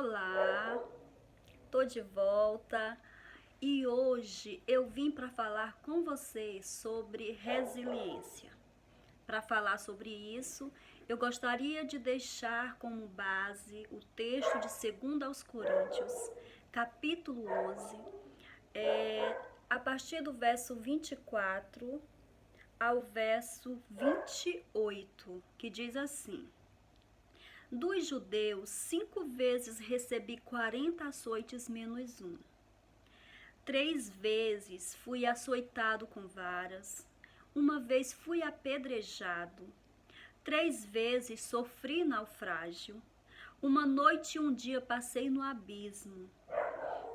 Olá, tô de volta e hoje eu vim para falar com vocês sobre resiliência. Para falar sobre isso, eu gostaria de deixar como base o texto de 2 aos Coríntios, capítulo 11, a partir do verso 24 ao verso 28, que diz assim: Dos judeus, 5 vezes recebi 40 açoites menos um. 3 vezes fui açoitado com varas. 1 vez fui apedrejado. 3 vezes sofri naufrágio. 1 noite e 1 dia passei no abismo.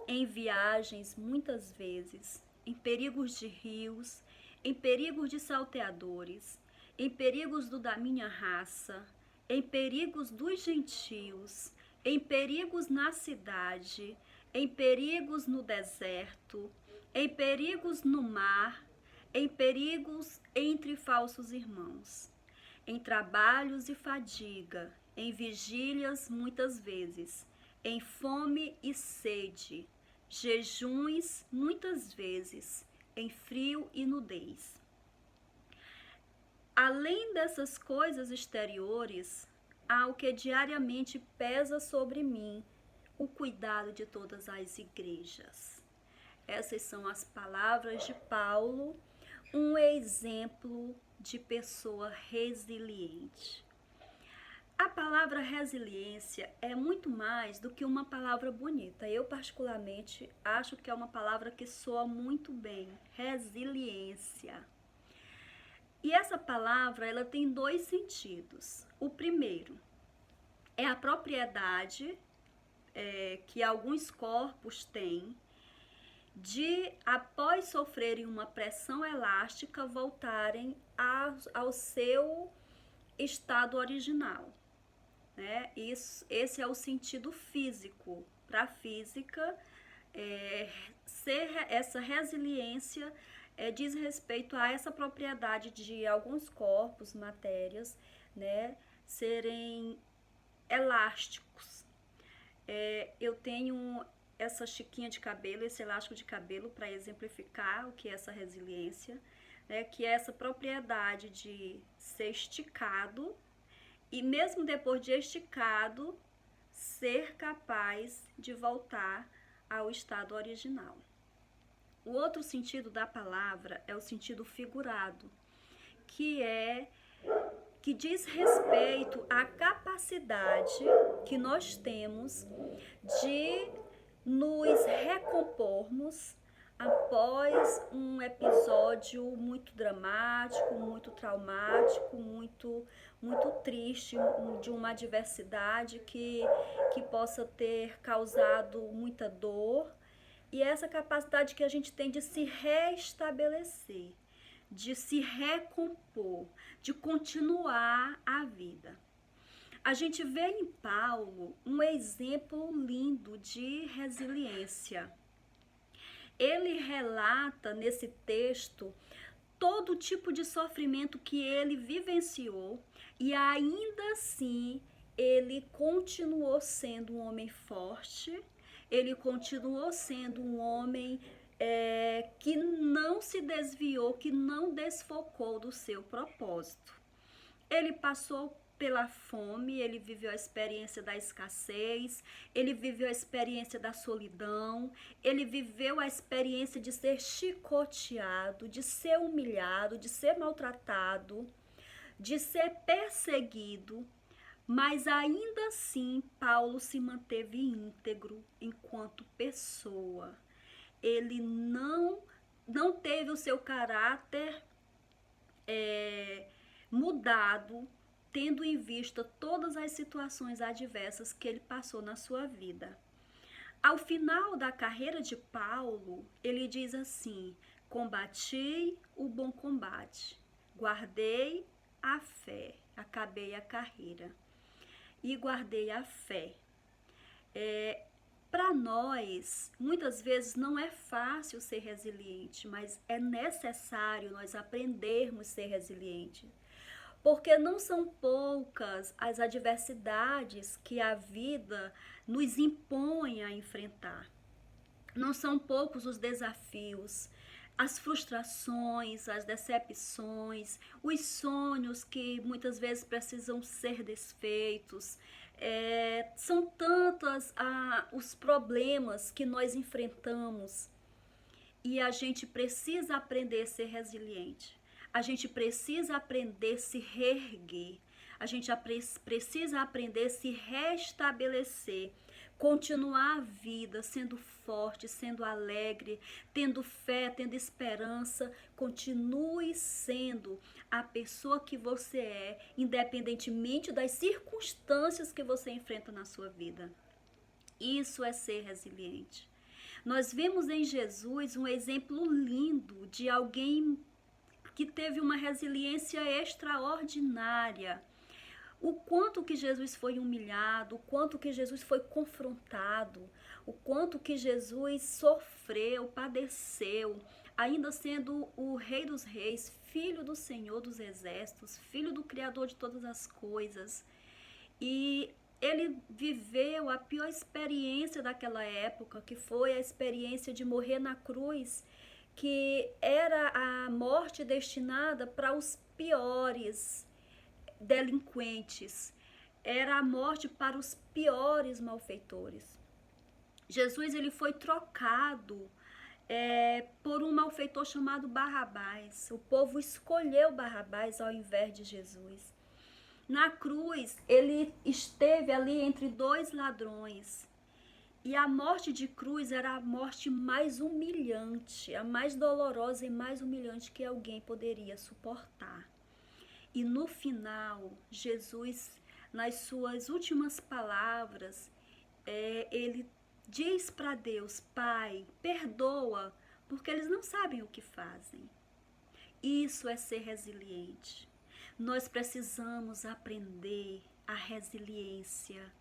Em viagens, muitas vezes, em perigos de rios, em perigos de salteadores, em perigos da minha raça, em perigos dos gentios, em perigos na cidade, em perigos no deserto, em perigos no mar, em perigos entre falsos irmãos, em trabalhos e fadiga, em vigílias muitas vezes, em fome e sede, jejuns muitas vezes, em frio e nudez. Além dessas coisas exteriores, há o que diariamente pesa sobre mim, o cuidado de todas as igrejas. Essas são as palavras de Paulo, um exemplo de pessoa resiliente. A palavra resiliência é muito mais do que uma palavra bonita. Eu, particularmente, acho que é uma palavra que soa muito bem. Resiliência. E essa palavra, ela tem 2 sentidos. O primeiro é a propriedade que alguns corpos têm de, após sofrerem uma pressão elástica, voltarem ao seu estado original. Né? Esse é o sentido físico. Para a física, essa resiliência diz respeito a essa propriedade de alguns corpos, matérias, né, serem elásticos. Eu tenho essa chiquinha de cabelo, esse elástico de cabelo, para exemplificar o que é essa resiliência, né, que é essa propriedade de ser esticado e mesmo depois de esticado, ser capaz de voltar ao estado original. O outro sentido da palavra é o sentido figurado, que diz respeito à capacidade que nós temos de nos recompormos após um episódio muito dramático, muito traumático, muito triste, de uma adversidade que possa ter causado muita dor. E essa capacidade que a gente tem de se restabelecer, de se recompor, de continuar a vida. A gente vê em Paulo um exemplo lindo de resiliência. Ele relata nesse texto todo tipo de sofrimento que ele vivenciou e ainda assim ele continuou sendo um homem forte, ele continuou sendo um homem que não se desviou, que não desfocou do seu propósito. Ele passou pela fome, ele viveu a experiência da escassez, ele viveu a experiência da solidão, ele viveu a experiência de ser chicoteado, de ser humilhado, de ser maltratado, de ser perseguido, mas ainda assim Paulo se manteve íntegro enquanto pessoa. Ele não teve o seu caráter mudado, tendo em vista todas as situações adversas que ele passou na sua vida. Ao final da carreira de Paulo, ele diz assim: combati o bom combate, guardei a fé, acabei a carreira e guardei a fé. Para nós, muitas vezes não é fácil ser resiliente, mas é necessário nós aprendermos a ser resilientes. porque não são poucas as adversidades que a vida nos impõe a enfrentar. Não são poucos os desafios, as frustrações, as decepções, os sonhos que muitas vezes precisam ser desfeitos. São tantos os problemas que nós enfrentamos e a gente precisa aprender a ser resiliente. A gente precisa aprender a se reerguer. A gente precisa aprender a se restabelecer, continuar a vida sendo forte, sendo alegre, tendo fé, tendo esperança. Continue sendo a pessoa que você é, independentemente das circunstâncias que você enfrenta na sua vida. Isso é ser resiliente. Nós vemos em Jesus um exemplo lindo de alguém que teve uma resiliência extraordinária. O quanto que Jesus foi humilhado, o quanto que Jesus foi confrontado, o quanto que Jesus sofreu, padeceu, ainda sendo o Rei dos Reis, Filho do Senhor dos Exércitos, Filho do Criador de todas as coisas. E ele viveu a pior experiência daquela época, que foi a experiência de morrer na cruz, que era a morte destinada para os piores delinquentes, era a morte para os piores malfeitores. Jesus ele foi trocado por um malfeitor chamado Barrabás. O povo escolheu Barrabás ao invés de Jesus. Na cruz, ele esteve ali entre dois ladrões. E a morte de cruz era a morte mais humilhante, a mais dolorosa e mais humilhante que alguém poderia suportar. E no final, Jesus, nas suas últimas palavras, ele diz para Deus: Pai, perdoa, porque eles não sabem o que fazem. Isso é ser resiliente. Nós precisamos aprender a resiliência.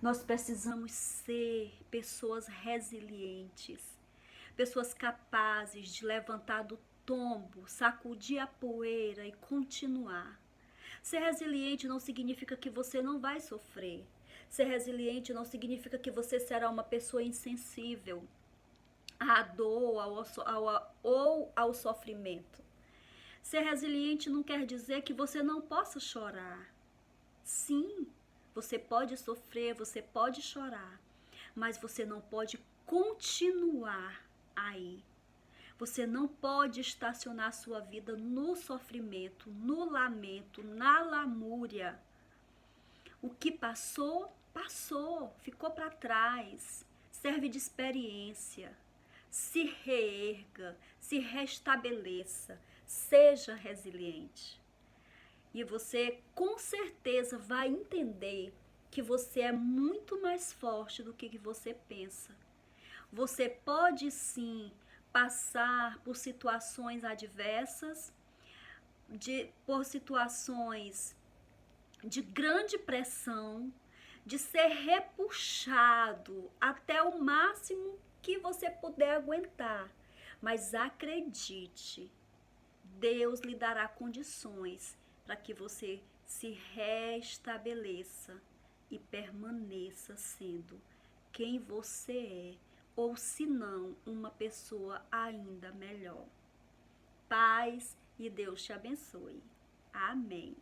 Nós precisamos ser pessoas resilientes, pessoas capazes de levantar do tombo, sacudir a poeira e continuar. Ser resiliente não significa que você não vai sofrer. Ser resiliente não significa que você será uma pessoa insensível à dor ou ao sofrimento. Ser resiliente não quer dizer que você não possa chorar. Sim, você pode sofrer, você pode chorar, mas você não pode continuar aí. Você não pode estacionar sua vida no sofrimento, no lamento, na lamúria. O que passou, passou, ficou para trás. Serve de experiência. Se reerga, se restabeleça, seja resiliente. E você com certeza vai entender que você é muito mais forte do que você pensa. Você pode sim passar por situações adversas, por situações de grande pressão, de ser repuxado até o máximo que você puder aguentar. Mas acredite, Deus lhe dará condições para que você se restabeleça e permaneça sendo quem você é, ou se não, uma pessoa ainda melhor. Paz e Deus te abençoe. Amém.